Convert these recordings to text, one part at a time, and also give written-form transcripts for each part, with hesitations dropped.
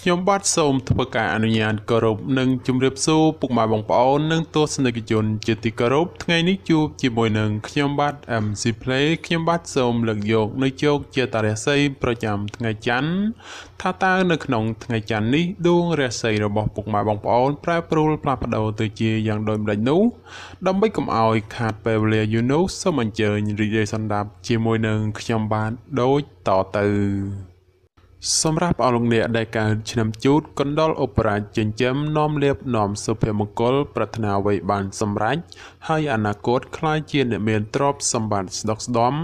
ខ្ញុំបាទសូមធ្វើការអនុញ្ញាតគោរពនិងជម្រាបសួរពុកម៉ែបងប្អូននិងទស្សនិកជនជាទីគោរពថ្ងៃនេះជួបជាមួយនឹងខ្ញុំបាទ MC Play ខ្ញុំបាទសូមលើកយកនៅជោគជាតារាសីប្រចាំថ្ងៃច័ន្ទថាតើនៅក្នុងថ្ងៃច័ន្ទនេះដួងរាសីរបស់ពុកម៉ែបងប្អូនប្រែប្រួលផ្លាស់ប្ដូរទៅជាយ៉ាងដូចម្ដេចនោះដើម្បីកុំឲ្យខាតពេលវេលាយូរនោះសូមអញ្ជើញរីករាយសន្តាប់ជាមួយនឹងខ្ញុំបាទដូចតទៅសម្រាប់អស់លោកអ្នកដែលកើតឆ្នាំជូតកណ្ដុរឧបរាជចិញ្ចឹមនាំលៀបនាំសុភមង្គលប្រាថ្នាអ្វីបានសម្រេចហើយអនាគតក្លាយជាអ្នកមានទ្រព្យសម្បត្តិស្ដុកស្ដម្ភ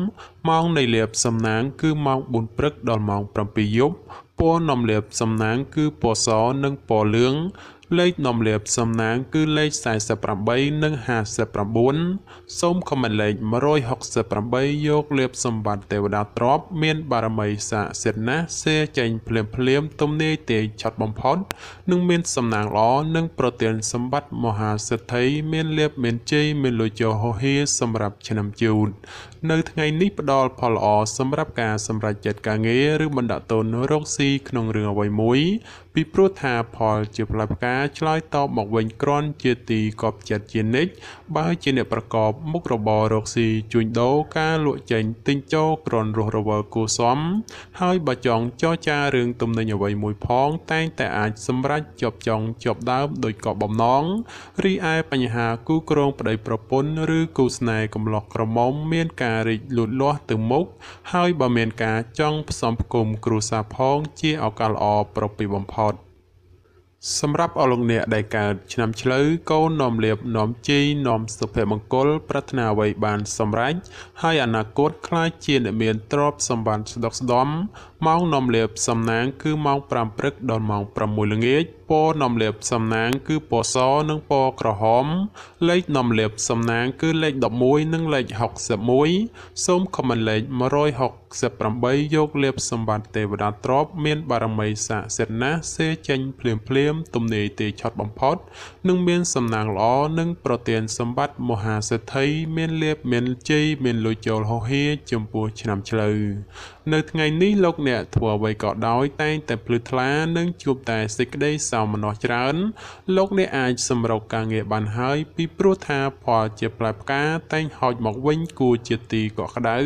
ម៉ោងនៃលៀបសំណាងគឺម៉ោង4ព្រឹកដល់ម៉ោង7យប់ពណ៌នាំលៀបសំណាងគឺពណ៌សនិងពណ៌លឿងលេខនាំលៀបសំណាងគឺលេខ48និង59សូមខមមិនលេខ168យកលៀបសម្បត្តិទេវតាទ្រព្យមានបារមីស័ក្តិសិទ្ធិណាស់សេចេញភ្លាមទំនាយទេឆាត់បំផុតនិងមានសំណាងល្អនិងប្រទានសម្បត្តិមហាសិទ្ធិមានលៀបមានជ័យមានលុយចូលហោហៀសម្រាប់ឆ្នាំជូតនៅថ្ងៃនេះផ្ដល់ផលល្អសម្រាប់ការសម្រេចចិត្តការងារឬបណ្ដាក់ទុនរកស៊ីក្នុងរឿងអ្វីមួយពីព្រោះថាផលជាផ្លែផ្កាឆ្លើយតបមកវិញគ្រាន់ជាទីកប់ចិត្តជានិច្ចបើជាអ្នកប្រកបមុខរបររកស៊ីជួញដូរការលក់ចេញទិញចូលគ្រាន់រស់រវើកគួសមហើយបើចង់ចរចារឿងទំនិញអ្វីមួយផងតែងតែអាចសម្រេចជាប់ចង់ជាប់ដើមដោយក៏បំណងរីឯបញ្ហាគូគ្រងប្តីប្រពន្ធឬគូស្នេហ៍កំឡោះក្រមុំមានការរីកលូតលាស់ទៅមុខហើយបើមានការចង់ផ្សំផ្គុំគ្រួសារផងជាឱកាសល្អប្រពៃបំផុតសម្រាប់អស់លោកអ្នកដែលកើតឆ្នាំឆ្លូវកូននាំលៀបនាំជ័យនាំសុភមង្គលប្រាថ្នាអ្វីបានសម្រេចហើយអនាគតក្លាយជាអ្នកមានទ្រព្យសម្បត្តិស្ដុកស្ដម្ភម៉ោងនាំលៀបសំណាងគឺម៉ោង5ព្រឹកដល់ម៉ោង6ល្ងាចពណ៌នាំលៀបសំណាងគឺពណ៌សនិងពណ៌ក្រហមលេខនាំលៀបសំណាងគឺលេខ11និងលេខ61សូមខមមិនលេខ168យកលៀបសម្បត្តិទេវតាទ្រព្យមានបារមីស័ក្តិសិទ្ធិណាស់សេចេញភ្លាមទំនាយទេឆាត់បំផុតនិងមានសំណាងល្អនិងប្រទានសម្បត្តិមហាសិទ្ធិមានលៀបមានជ័យមានលុយចូលហោហៀចំពោះឆ្នាំឆ្លូវនៅថ្ងៃនេះលោកអ្នកធ្វើអ្វីក៏ដោយតែងតែភ្លឺថ្លានិងជួបតែសេចក្តីសោមនស្សច្រើនលោកអ្នកអាចសម្រុកការងារបានហើយពីព្រោះថាផលជាផ្លែផ្កាតែងហោចមកវិញគួរជាទីកក់ក្ដៅ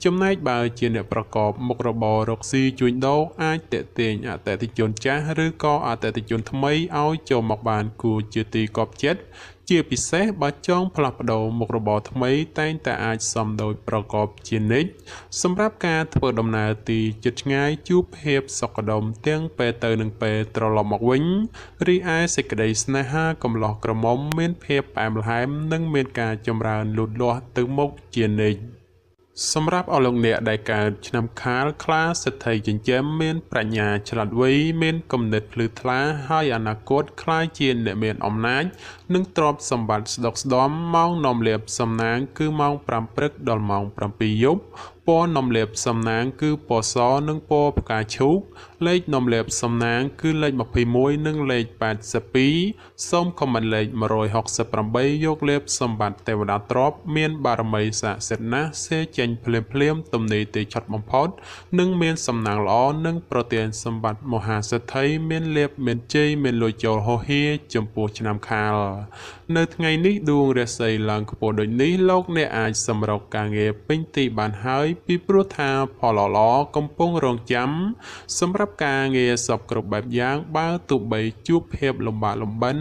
ចំណែកបើជាអ្នកប្រកបមុខរបររកស៊ីជួញដូរអាចតេទៀងអតិថិជនចាស់ឬក៏អតិថិជនថ្មីឲ្យចូលមកបានគួរជាទីកប់ចិត្តជាពិសេសបើចង់ផ្លាស់ប្ដូរមុខរបរថ្មីតែងតែអាចសមដោយប្រកបជានិច្ចសម្រាប់ការធ្វើដំណើរទីជិតឆ្ងាយជួបភាពសុខដុមទាំងពេលទៅនិងពេលត្រឡប់មកវិញរីឯសេចក្តីស្នេហាកំឡោះក្រមុំមានភាពផ្អែមល្ហែមនិងមានការចម្រើនលូតលាស់ទៅមុខជានិច្ចសម្រាប់អស់លោកអ្នកដែលកើតឆ្នាំខាលខ្លាសិទ្ធិចិញ្ចឹមមានប្រាជ្ញាឆ្លាតវៃមានគំនិតភ្លឺថ្លាហើយអនាគតក្លាយជាអ្នកមានអំណាចនិងទ្រព្យសម្បត្តិស្ដុកស្ដម្ភម៉ោងនាំលៀបសំណាងគឺម៉ោង5ព្រឹកដល់ម៉ោង7យប់ពណ៌នាំលៀបសំណាងគឺពណ៌សនិងពណ៌ផ្កាឈូកលេខនាំលៀបសំណាងគឺលេខ21និងលេខ82សូមខមមិនលេខ168យកលៀបសម្បត្តិទេវតាទ្រព្យមានបារមីស័ក្តិសិទ្ធិណាស់សេចេញភ្លាមទំនាយទេឆាត់បំផុតនិងមានសំណាងល្អនិងប្រទានសម្បត្តិមហាសិទ្ធិមានលៀបមានជ័យមានលុយចូលហោហៀចំពោះឆ្នាំខាលនៅថ្ងៃនេះដួងរាសីឡើងខ្ពស់ដូចនេះលោកអ្នកអាចសម្រុកការងារពេញទីបានហើយពីព្រោះថាផលល្អកំពុងរងចាំសម្រាប់ការងារសពគ្រប់បែបយ៉ាងបើទោះបីជួបភាពលំបាកលំបិន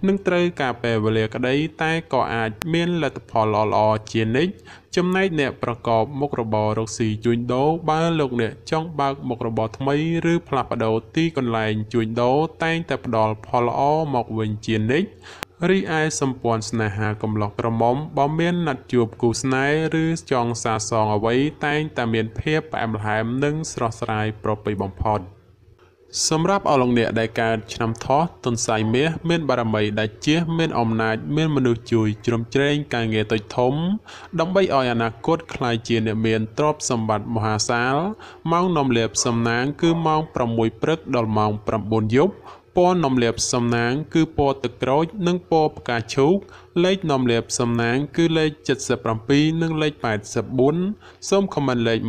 នឹងត្រូវការពេលវេលាក្តីតែក៏អាចមានលទ្ធផលល្អជានិច្ចចំណែកអ្នកប្រកបមុខរបររកស៊ីជួញដូរបើលោកអ្នកចង់បើកមុខរបរថ្មីឬផ្លាស់ប្ដូរទីកន្លែងជួញដូរតែងតែផ្ដល់ផលល្អមកវិញជានិច្ចរីឯសម្ព័ន្ធស្នេហាកំឡោះក្រមុំបើមានណាត់ជួបគូស្នេហ៍ឬចង់សាសងអ្វីតែងតែមានភាពផ្អែមល្ហែមនិងស្រស់ស្រាយប្រពៃបំផុតសម្រាប់អស់លោកអ្នកដែលកើតឆ្នាំថោះទុនសាយមាសមានបារមីដាច់ជះមានអំណាចមានមនុស្សជួយជ្រោមជ្រែងការងារតូចធំដើម្បីឲ្យអនាគតក្លាយជាអ្នកមានទ្រព្យសម្បត្តិមហាសាលម៉ោងនាំលៀបសំណាងគឺម៉ោង6ព្រឹកដល់ម៉ោង9យប់ពណ៌នាំលៀបសំណាងគឺពណ៌ទឹកក្រូចនិងពណ៌ផ្កាឈូក លេខនាំលាភសំណាងគឺលេខ77និងលេខ84សូមខមមិនលេខ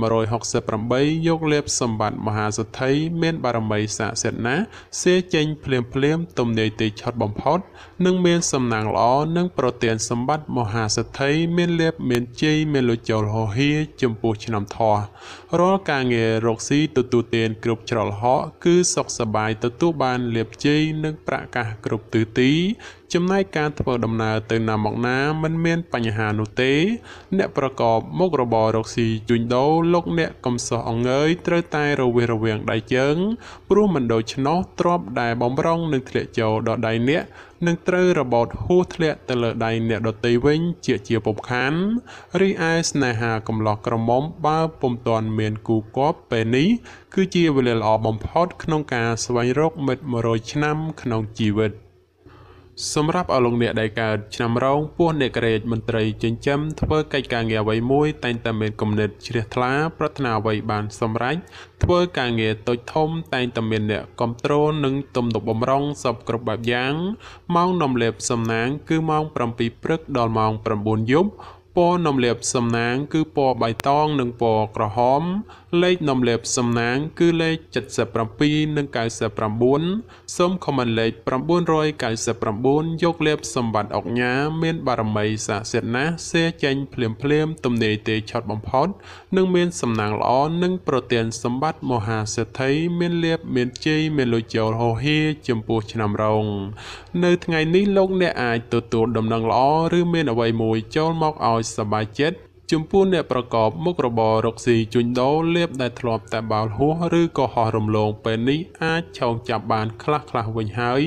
168យកលាភសម្បត្តិមហាសទ្ធិមានបារមីស័ក្តិសិទ្ធិណាស់សេចេញភ្លាមទំនាយទីឆុតបំផុតនិងមានសំណាងល្អនិងប្រទានសម្បត្តិមហាសទ្ធិមានលាភមានជ័យមានលុយចូលហោហៀចំពោះឆ្នាំធោះរាល់ការងាររកស៊ីទទួលទានគ្រប់ច្រឡហកគឺសុខសប្បាយទទួលបានលាភជ័យនិងប្រាក់កាសគ្រប់ទិសទីចំណែកការធ្វើដំណើរទៅណាមកណាមិនមានបញ្ហានោះទេអ្នកប្រកបមុខរបររកស៊ីជួញដូរលោកអ្នកកំសោះអង្អើយត្រូវតែរវារវាងដៃជើងព្រោះមិនដូច្នោះទ្រព្យដែលបំរុងនឹងធ្លាក់ចូលដល់ដៃអ្នកនឹងត្រូវរបូតហួសធ្លាក់ទៅលើដៃអ្នកដទៃវិញជាពុំខានរីឯស្នេហាកំឡោះក្រមុំបើពុំទាន់មានគូគប់ពេលនេះគឺជាវេលាល្អបំផុតក្នុងការស្វែងរកមិត្ត100ឆ្នាំក្នុងជីវិតសម្រាប់អស់លោកអ្នកដែលកើតឆ្នាំរោងពោះអ្នកក្រេតមន្ត្រីចិញ្ចឹមធ្វើកិច្ចការងារអ្វីមួយតែងតែមានគំនិតជ្រះថ្លាប្រាថ្នាអ្វីបានសម្រេចធ្វើការងារតូចធំតែងតែមានអ្នកគ្រប់គ្រងនិងទំនុកបំរុងសពគ្រប់បែបយ៉ាងម៉ោងនាំលាភសំណាងគឺម៉ោង7ព្រឹកដល់ម៉ោង9យប់ពណ៌នាំលាភសំណាងគឺពណ៌បៃតងនិងពណ៌ក្រហមលេខនាំលាភសំណាងគឺលេខ77និង99សូមខមមិនលេខ999យកលាភសម្បត្តិអុកញ៉ាមានបារមីស័ក្តិសិទ្ធិណាស់សេចេញភ្លាមទំនាយទេឆុតបំផុតនិងមានសំណាងល្អនិងប្រទានសម្បត្តិមហាសេដ្ឋីមានលាភមានជ័យមានលុយចូលហោហៀចំពោះឆ្នាំរោងនៅថ្ងៃនេះលោកអ្នកអាចទទួលដំណឹងល្អឬមានអ្វីមួយចូលមកឲ្យសប្បាយចិត្តចំពោះអ្នកប្រកបមុខរបររកស៊ីជួញដូរលាភដែលធ្លាប់តែបាល់ហួសឬក៏ហោះរំលងពេលនេះអាចឆោងចាប់បានខ្លះវិញហើយ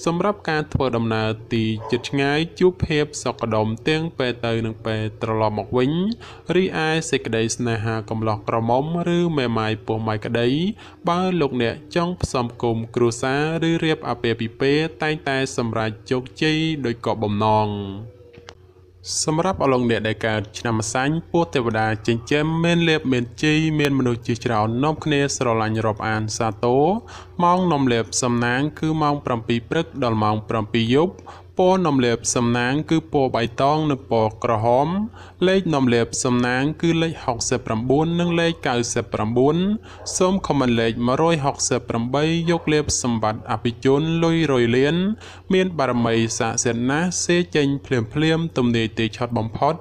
សម្រាប់ការធ្វើដំណើរទីជិតឆ្ងាយជួបភាពសុខដុមទាំងពេលទៅនិងពេលត្រឡប់មកវិញរីឯសេចក្តីស្នេហាកំឡោះក្រមុំឬមេម៉ាយពោះម៉ាយក្តីបើលោកអ្នកចង់ផ្សំគុំគ្រួសារឬរៀបអាពាហ៍ពិពាហ៍តែងតែសម្រេចជោគជ័យដោយក៏បំណងសម្រាប់អស់លោកអ្នកដែលកើតឆ្នាំម្សាញ់ពោះទេវតាចិញ្ចឹមមានលាភមានជ័យមានមនុស្សជាច្រើននាំគ្នាស្រឡាញ់រាប់អានសាទរម៉ោងនាំលាភសំណាងគឺម៉ោង7ព្រឹកដល់ម៉ោង7យប់ពណ៌នាំលាភសំណាងគឺពណ៌បៃតងនិងពណ៌ក្រហមលេខនាំលាភសំណាងគឺលេខ69និងលេខ99សូមខមមិនលេខ168យកលាភសម្បត្តិអភិជនលុយរយលានមានបារមីស័ក្តិសិទ្ធិណាស់សេចេញភ្លាមទំនាយទីឆុតបំផុត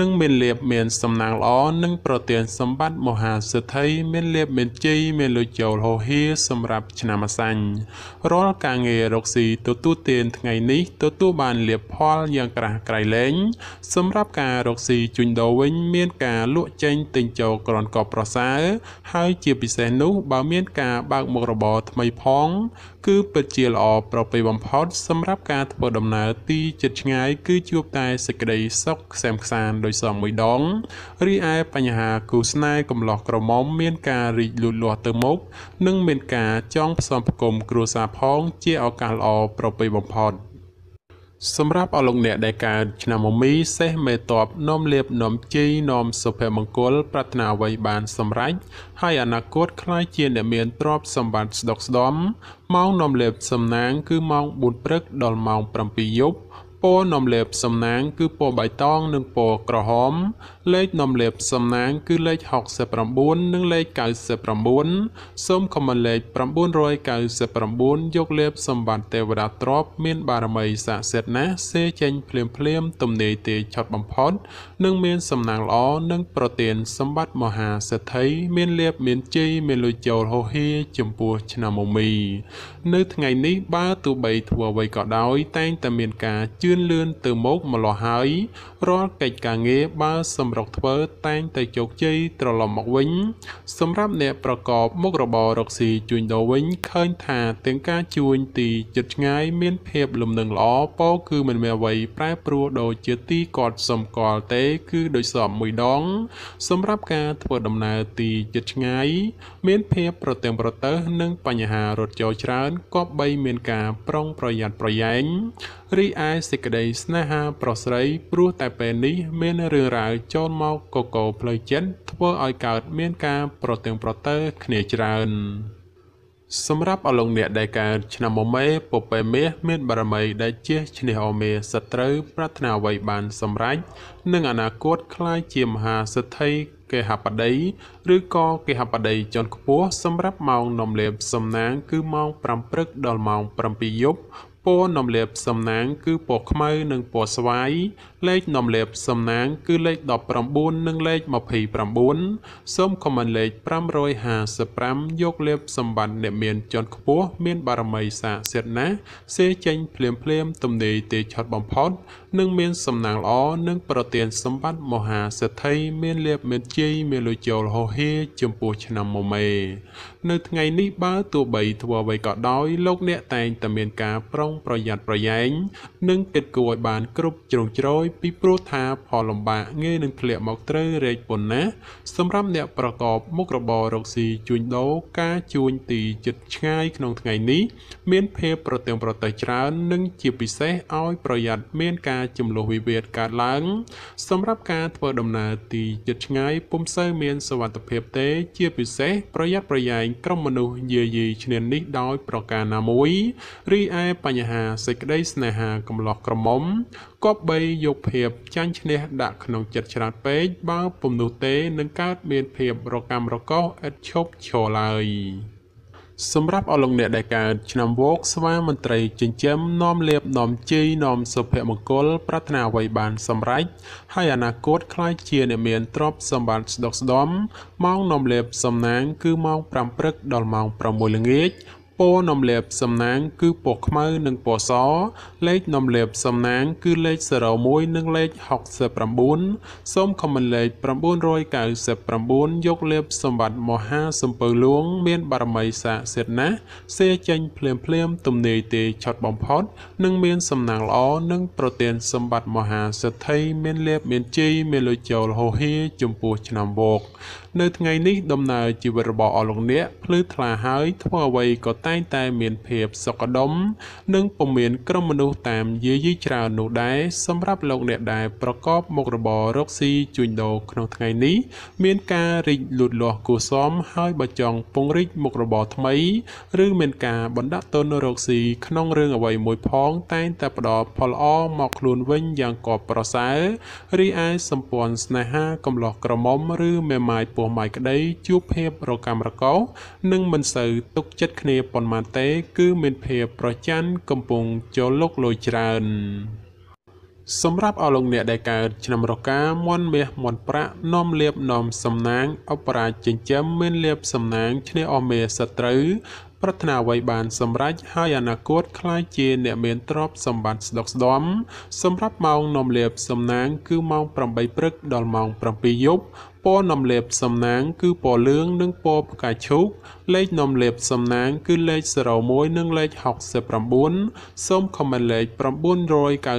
និងមានលាភមានសំណាងល្អនិងប្រទានសម្បត្តិមហាសេដ្ឋីមានលាភមានជ័យមានលុយចូលហោហៀសម្រាប់ឆ្នាំម្សាញ់រាល់ការងាររកស៊ីទទួលទានថ្ងៃនេះទទួលបានលាភផលយ៉ាងក្រាស់ក្រៃលែងសម្រាប់ការរកស៊ីជួញដូរវិញមានការលក់ចេញទិញចូលក្រនកបប្រសើរហើយជាពិសេសនោះបើមានការបើកមុខរបរថ្មីផងគឺពិតជាល្អប្រពៃបំផុតសម្រាប់ការធ្វើដំណើរទីជិតឆ្ងាយគឺជួបតែសេចក្តីសុខខ្សែមខ្សាន្តដោយសងមួយដងរីឯបញ្ហាគូស្នេហ៍កំឡោះក្រមុំមានការរីកលូតលាស់ទៅមុខនិងមានការចង់ផ្សំផ្គុំគ្រួសារផងជាឱកាសល្អប្រពៃបំផុតសម្រាប់អស់លោកអ្នកដែលកើតឆ្នាំមមីសេះមេតបនាំលាភនាំជ័យនាំសុភមង្គលប្រាថ្នាអ្វីបានសម្រេចហើយអនាគតក្លាយជាអ្នកមានទ្រព្យសម្បត្តិស្ដុកស្ដម្ភម៉ោងនាំលាភសំណាងគឺម៉ោង4ព្រឹកដល់ម៉ោង7យប់ពណ៌នាំលាភសំណាងគឺពណ៌បៃតងនិងពណ៌ក្រហមលេខនាំលាភសំណាងគឺលេខ69និងលេខ99សូមខមមិនលេខ999យកលាភសម្បត្តិទេវតាទ្រព្យមានបារមីស័ក្តិសិទ្ធិណាស់សេចេញភ្លាមទំនាយទេឆុតបំផុតនិងមានសំណាងល្អនិងប្រទានសម្បត្តិមហាសេដ្ឋីមានលាភមានជ័យមានលុយចូលហោហៀចំពោះឆ្នាំមមីនៅថ្ងៃនេះបើទោះបីធ្វើអ្វីក៏ដោយតែងតែមានការជឿនលឿនទៅមុខម្លោះហើយរាល់កិច្ចការងារបើសម្រុកធ្វើតែងតែជោគជ័យត្រឡប់មកវិញសម្រាប់អ្នកប្រកបមុខរបររកស៊ីជួញដូរវិញឃើញថាទាំងការជួញទីជិតឆ្ងាយមានភាពលំនឹងល្អពោលគឺមិនមានអ្វីប្រែប្រួលដូចជាទីគាត់សម្គាល់ទេគឺដោយសមមួយដងសម្រាប់ការធ្វើដំណើរទីជិតឆ្ងាយមានភាពប្រទាំងប្រទើសនិងបញ្ហារត់ចូលច្រើនក៏បីមានការប្រុងប្រយ័ត្នប្រយែងរីឯសេចក្តីស្នេហាប្រុសស្រីព្រោះតែពេលនេះមានរឿងរ៉ាវចូលមកកកផ្លូវចិត្តធ្វើឲ្យកើតមានការប្រទាំងប្រទើគ្នាច្រើន សម្រាប់អលងអ្នកដែលកើតឆ្នាំមមេពពែមាសមានបារមីដែលជាឈ្នះអមេសត្រូវប្រាថ្នាអ្វីបានសម្រេចនឹងអនាគតក្លាយជាមហាសិទ្ធិគេហបតីឬក៏គេហបតីជាន់ខ្ពស់សម្រាប់ម៉ោងនំលាបសំណាងគឺម៉ោង5ព្រឹកដល់ម៉ោង7យប់ពណ៌នំលាបសំណាងគឺពណ៌ខ្មៅនិងពណ៌ស្វាយលេខនំលាបសំណាងគឺលេខ19និងលេខ29សូមខមមិនលេខ555យកលេបសម្បត្តិអ្នកមានជាន់ខ្ពស់មានបារមីសាសិទ្ធណាស់សេចេញភ្លាមទំនេរទេឆត់បំផុតនិងមានសំណាងល្អនិងប្រទានសម្បត្តិមហាសេដ្ឋីមានលេបមានជ័យមានលុយចូលហោហៀចំពោះឆ្នាំមមេនៅថ្ងៃនេះបើទោះបីធ្វើអ្វីក៏ដោយលោកអ្នកតែងតែមានការប្រុងប្រយ័ត្នប្រយែងនិងគិតគូរឲ្យបានគ្រប់ជ្រុងជ្រោយពីព្រោះថាផលលំបាកងាយនឹងធ្លាក់មកត្រូវរែកប៉ុណ្ណាសម្រាប់អ្នកប្រកបមុខរបររកស៊ីជួញដូរការជួញទីជិតឆ្ងាយក្នុងថ្ងៃនេះមានភាពប្រទែងប្រទែងច្រើននិងជាពិសេសឲ្យប្រយ័ត្នមានការចំនួនវិវាទកើតឡើងសម្រាប់ការធ្វើដំណើរទីជិតឆ្ងាយពុំសូវមានសុវត្ថិភាពទេជាពិសេសប្រយ័ត្នប្រយែងក្រុមមនុស្សយាយីឈ្នានីសដោយប្រការណាមួយរីឯបញ្ហាសេចក្តីស្នេហាកំឡោះក្រមុំគប្បីយកភាពចាញ់ឈ្នះដាក់ក្នុងចិត្តច្រើនពេកបើពុំនោះទេនឹងកើតមានភាពរកាំរកោសឥតឈប់ឈរឡើយសម្រាប់អលងអ្នកដែលកើតឆ្នាំវោកស្វាមន្ត្រីចិញ្ចឹមនាំលៀបនាំជ័យនាំសុភមង្គលប្រាថ្នាអ្វីបានសម្រេចហើយអនាគតខ្លាចជាអ្នកមានទ្រព្យសម្បត្តិស្ដុកស្ដំម៉ោងនាំលៀបសំណាងគឺម៉ោង5ព្រឹកដល់ម៉ោង6ល្ងាចពណ៌នំលាបសំណាងគឺពណ៌ខ្មៅនិងពណ៌សលេខនំលាបសំណាងគឺលេខ01និងលេខ69សូមខមមិនលេខ999យកលេបសម្បត្តិមហាសំពៅលួងមានបារមីសាសិទ្ធណាស់សេចេញភ្លាមទំនេរទេឆត់បំផុតនិងមានសំណាងល្អនិងប្រទានសម្បត្តិមហាសិទ្ធិមានលេបមានជ័យមានលុយចូលហោហៀចំពោះឆ្នាំវោកនៅថ្ងៃនេះដំណើរជីវិតរបស់អស់លោកអ្នកភ្លឺថ្លាហើយធ្វើអ្វីក៏តែងតែមានភាពសុខដុមនិងពុំមានក្រុមមនុស្សតាមយាយីច្រើននោះដែរសម្រាប់លោកអ្នកដែលប្រកបមុខរបររកស៊ីជួញដូរក្នុងថ្ងៃនេះមានការរីកលូតលាស់គួរសមហើយបើចង់ពង្រីកមុខរបរថ្មីឬមានការបណ្ដាក់ទុនរកស៊ីក្នុងរឿងអ្វីមួយផងតែងតែផ្ដល់ផលល្អមកខ្លួនវិញយ៉ាងកប់ប្រសើររីឯសម្ព័ន្ធស្នេហាកំឡោះក្រមុំឬមេម៉ាយពោះម៉ាយក្តីជួបភាពរកាំរកោសនិងមិនសូវទុកចិត្តគ្នាប៉ុន្មានទេគឺមានភាពប្រច័ណ្ឌកំពុងចូលលុកលុយច្រើនសម្រាប់អស់លោកអ្នកដែលកើតឆ្នាំរកាមន់មាសមន់ប្រាក់នាំលៀបនាំសំណាងអបរាជចិញ្ចឹមមានលៀបសំណាងឈ្នះអស់មេសត្រូវប្រាថ្នាអ្វីបានសម្រេចហើយអនាគតខ្លាយជាអ្នកមានទ្រព្យសម្បត្តិស្ដុកស្ដំសម្រាប់ម៉ោងនាំលៀបសំណាងគឺម៉ោង8ព្រឹកដល់ម៉ោង7យប់ពណ៌នំលេបសំណាងគឺពណ៌លឿងនិងពណ៌ផ្កាឈូកលេខនំលេបសំណាងគឺលេខ01និងលេខ69សូមខមមិនលេខ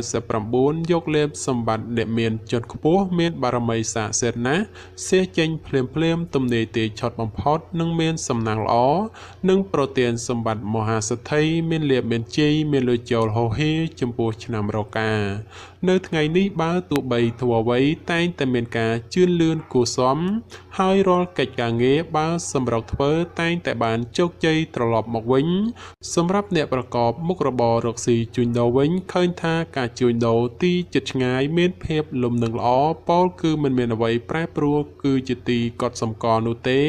999យកលេបសម្បត្តិអ្នកមានជាន់ខ្ពស់មានបារមីសាសិទ្ធណាស់សេចេញភ្លាមទំនេរទេឆត់បំផុតនិងមានសំណាងល្អនិងប្រទានសម្បត្តិមហាសិទ្ធិមានលេបមានជ័យមានលុយចូលហោហៀចំពោះឆ្នាំរកានៅថ្ងៃនេះបើទោះបីធ្វើអ្វីតែងតែមានការជឿនលឿនគួរសមហើយរាល់កិច្ចការងារបើសម្រុកធ្វើតែងតែបានជោគជ័យត្រឡប់មកវិញសម្រាប់អ្នកប្រកបមុខរបររកស៊ីជួញដូរវិញឃើញថាការជួញដូរទីជិតឆ្ងាយមានភាពលំនឹងល្អពោលគឺមិនមានអ្វីប្រែប្រួលគឺជាទីកត់សម្គាល់នោះទេ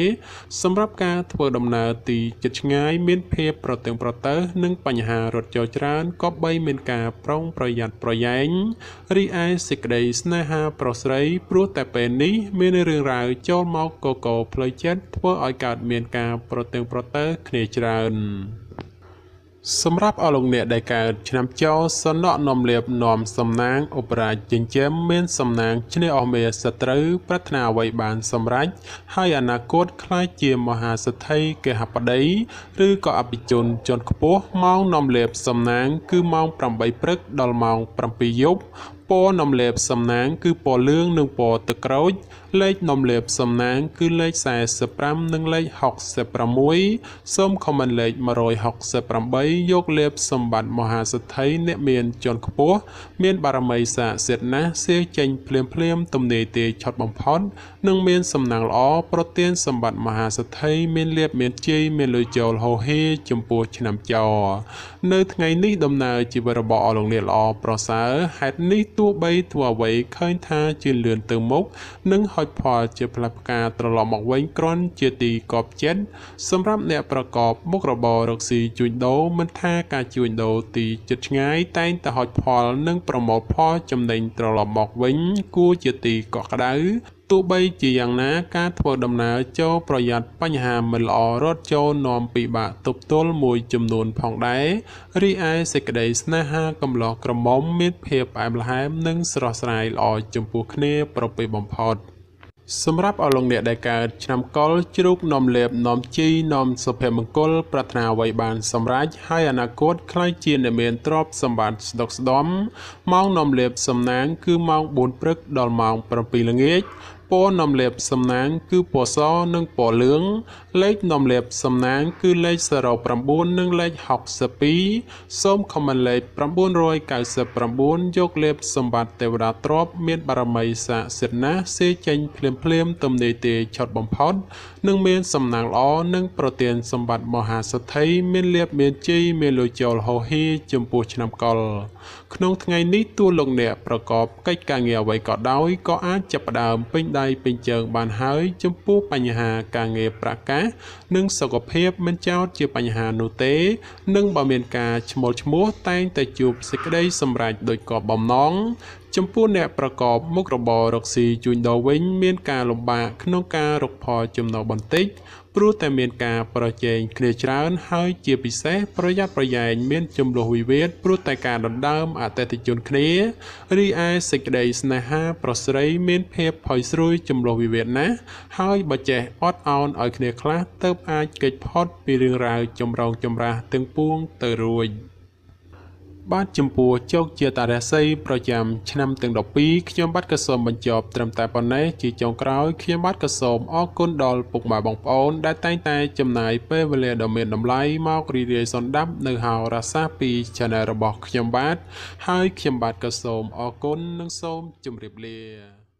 សម្រាប់ការធ្វើដំណើរទីជិតឆ្ងាយមានភាពប្រទើងប្រទើសនិងបញ្ហារត់ចោលច្រើនក៏បីមានការប្រុងប្រយ័ត្នប្រយែងរីឯសេចក្តីស្នេហាប្រុសស្រីព្រោះតែពេលនេះមានរឿងរ៉ាវចូលមកកកផ្លូវចិត្តធ្វើឲ្យកើតមានការប្រទើងប្រទើសគ្នាច្រើនសម្រាប់អស់លោកអ្នកដែលកើតឆ្នាំចោសនៈនំលៀបនាំសំណាងឧបរាជចិញ្ចឹមមានសំណាងឈ្នះអស់មេសត្រូវប្រាថ្នាអ្វីបានសម្រេចហើយអនាគតខ្លាចជាមហាសិទ្ធិគេហបតីឬក៏អភិជនជាន់ខ្ពស់ម៉ោងនំលៀបសំណាងគឺម៉ោង8ព្រឹកដល់ម៉ោង7យប់ព ពណ៌នំលេបសំណាងគឺពណ៌លឿងនិងពណ៌ទឹកក្រូចលេខនំលេបសំណាងគឺលេខ45និងលេខ66សូមខមមិនលេខ168យកលេបសម្បត្តិមហាសទ្ធិអ្នកមានជាន់ខ្ពស់មានបារមីស័ក្តិសិទ្ធិណាស់សៀងចេញភ្លាមទំនេរទេឆត់បំផុតនិងមានសំណាងល្អប្រទានសម្បត្តិមហាសទ្ធិមានលៀបមានជ័យមានលុយចូលហោហេចំពោះឆ្នាំចោនៅថ្ងៃនេះដំណើរជីវិតរបស់អស់លោកអ្នកល្អប្រសើរហេតុនេះទោះបីធ្វើអ្វីឃើញថាជឿនលឿនទៅមុខនិងហុចផលជាផ្លែផ្កាត្រឡប់មកវិញគ្រាន់ជាទីកប់ចិត្តសម្រាប់អ្នកប្រកបមុខរបររកស៊ីជួញដូរមិនថាការជួញដូរទីជិតឆ្ងាយតែងតែហុចផលនិងប្រមូលផលចំណេញត្រឡប់មកវិញគួរជាទីកក់ក្ដៅទោះបីជាយ៉ាងណាការធ្វើដំណើរចូលប្រយ័ត្នបញ្ហាមិនល្អរត់ចូលនាំពិបាកទប់ទល់មួយចំនួនផងដែររីឯសេចក្តីស្នេហាកំឡោះក្រមុំមានភាពផ្អែមល្ហែមនិងស្រស់ស្រាយល្អចំពោះគ្នាប្រពៃបំផុតសម្រាប់អស់លោកអ្នកដែលកើតឆ្នាំកុរជ្រូកនាំលេបនាំជីនាំសុភមង្គលប្រាថ្នាអ្វីបានសម្រេចហើយអនាគតខ្លាយជាអ្នកមានទ្រព្យសម្បត្តិស្ដុកស្ដម្ភម៉ោងនាំលេបសំណាងគឺម៉ោង4ព្រឹកដល់ម៉ោង7ល្ងាចពណ៌នាំលេបសំណាងគឺពណ៌សនិងពណ៌លឿងលេខនាំលេបសំណាងគឺលេខ09និងលេខ62សូមខមមិនលេខ999យកលេបសម្បត្តិទេវតាទ្រព្យមានបារមីស័ក្តិសិទ្ធិណាស់សេចេញភ្លាមទំនេរទេឆត់បំផុតនិងមានសំណាងល្អនិងប្រទានសម្បត្តិមហាសទ្ធិមានលៀបមានជ័យមានលុយចូលហោហេចំពោះឆ្នាំកុរក្នុងថ្ងៃនេះទោះលោកអ្នកប្រកបកិច្ចការងារអ្វីក៏ដោយក៏អាចចាប់ផ្ដើមពេញដៃពេញជើងបានហើយចំពោះបញ្ហាការងារប្រកាសនិងសុខភាពមិនចោទជាបញ្ហានោះទេនិងបើមានការឈ្មោះតែងតែជួបសេចក្តីសម្រេចដោយគោលបំណងចំពោះអ្នកប្រកបមុខរបររកស៊ីជួញដូរវិញមានការលំបាកក្នុងការរកផលចំណូលបន្តិចព្រោះតែមានការប្រជែងគ្នាច្រើនហើយជាពិសេសប្រយ័ត្នប្រយែងមានចំនួនវិវាទព្រោះតែការដណ្ដើមអតិថិជនគ្នារីឯសេចក្តីស្នេហាប្រស្រីមានភាពផុយស្រួយចំនួនវិវាទណាស់ហើយបើចេះអត់ឱនឲ្យគ្នាខ្លះទើបអាចគេចផុតពីរឿងរ៉ាវចម្រងចម្រាស់ទាំងពួងទៅរួចបាទចំពោះជោគជាតារាសីប្រចាំឆ្នាំទាំង12ខ្ញុំបាទក៏សូមបញ្ចប់ត្រឹមតែប៉ុណ្ណេះជាចុងក្រោយខ្ញុំបាទក៏សូមអរគុណដល់ពុកម៉ែបងប្អូនដែលតែងតែចំណាយពេលវេលាដ៏មានតម្លៃមករីករាយសន្តាប់នៅហោរាសាស្ត្រពី Channel របស់ខ្ញុំបាទហើយខ្ញុំបាទក៏សូមអរគុណនិងសូមជម្រាបលា